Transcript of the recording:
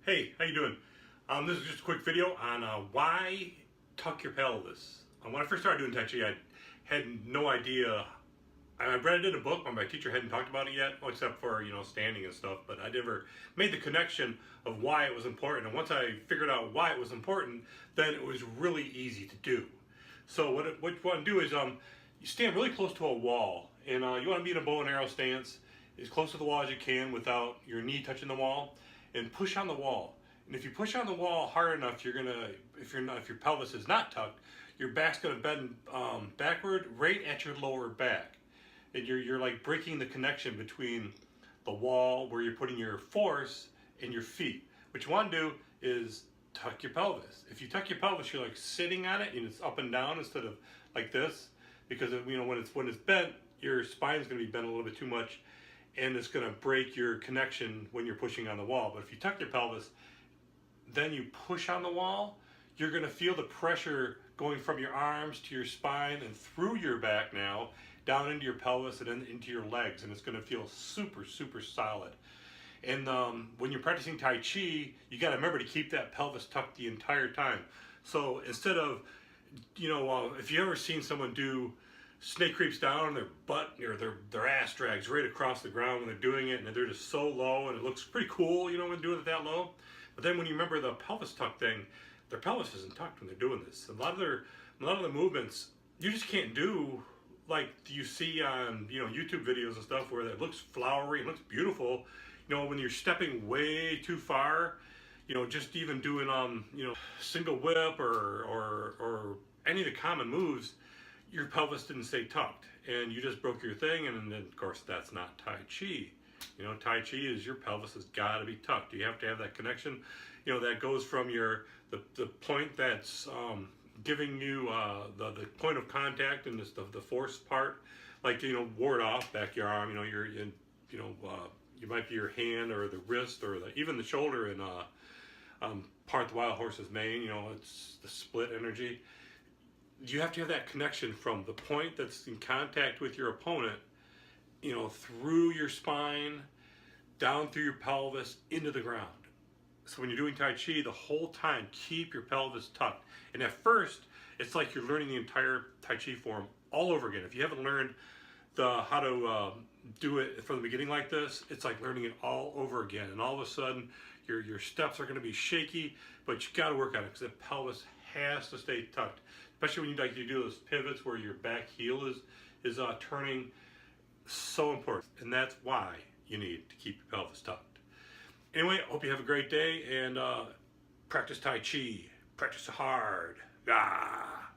Hey, how you doing? This is just a quick video on why tuck your pelvis. When I first started doing Tai Chi, I had no idea. I read it in a book, but my teacher hadn't talked about it yet, well, except for standing and stuff. But I never made the connection of why it was important. And once I figured out why it was important, then it was really easy to do. So what you want to do is you stand really close to a wall, and you want to be in a bow and arrow stance, as close to the wall as you can without your knee touching the wall, and push on the wall. And if you push on the wall hard enough, you're gonna, if your pelvis is not tucked, your back's gonna bend backward right at your lower back, and you're like breaking the connection between the wall where you're putting your force and your feet. What you want to do is tuck your pelvis. If you tuck your pelvis, you're like sitting on it and it's up and down instead of like this, because when it's bent, your spine's going to be bent a little bit too much, and it's going to break your connection when you're pushing on the wall. But if you tuck your pelvis, then you push on the wall, you're going to feel the pressure going from your arms to your spine and through your back now, down into your pelvis and then into your legs, and it's going to feel super, super solid. And when you're practicing Tai Chi, you got to remember to keep that pelvis tucked the entire time. So instead of, if you ever seen someone do snake creeps down and their butt or their ass drags right across the ground when they're doing it, and they're just so low, and it looks pretty cool, when doing it that low. But then when you remember the pelvis tuck thing, their pelvis isn't tucked when they're doing this. A lot of the movements you just can't do like you see on YouTube videos and stuff where it looks flowery, it looks beautiful. When you're stepping way too far, just even doing single whip or any of the common moves, your pelvis didn't stay tucked, and you just broke your thing. And then of course that's not Tai Chi. Tai Chi is your pelvis has got to be tucked. You have to have that connection, that goes from the point that's giving you the point of contact, and this the force part, like ward off back your arm. You're in, you might be your hand or the wrist or even the shoulder in part the wild horse's mane. It's the split energy. You have to have that connection from the point that's in contact with your opponent, through your spine, down through your pelvis, into the ground. So when you're doing Tai Chi, the whole time, keep your pelvis tucked. And at first, it's like you're learning the entire Tai Chi form all over again. If you haven't learned how to do it from the beginning like this, it's like learning it all over again. And all of a sudden, your steps are going to be shaky, but you got to work on it because the pelvis has to stay tucked. Especially when you do those pivots where your back heel is turning. So important, and that's why you need to keep your pelvis tucked. Anyway, I hope you have a great day, and practice Tai Chi. Practice hard. Ah.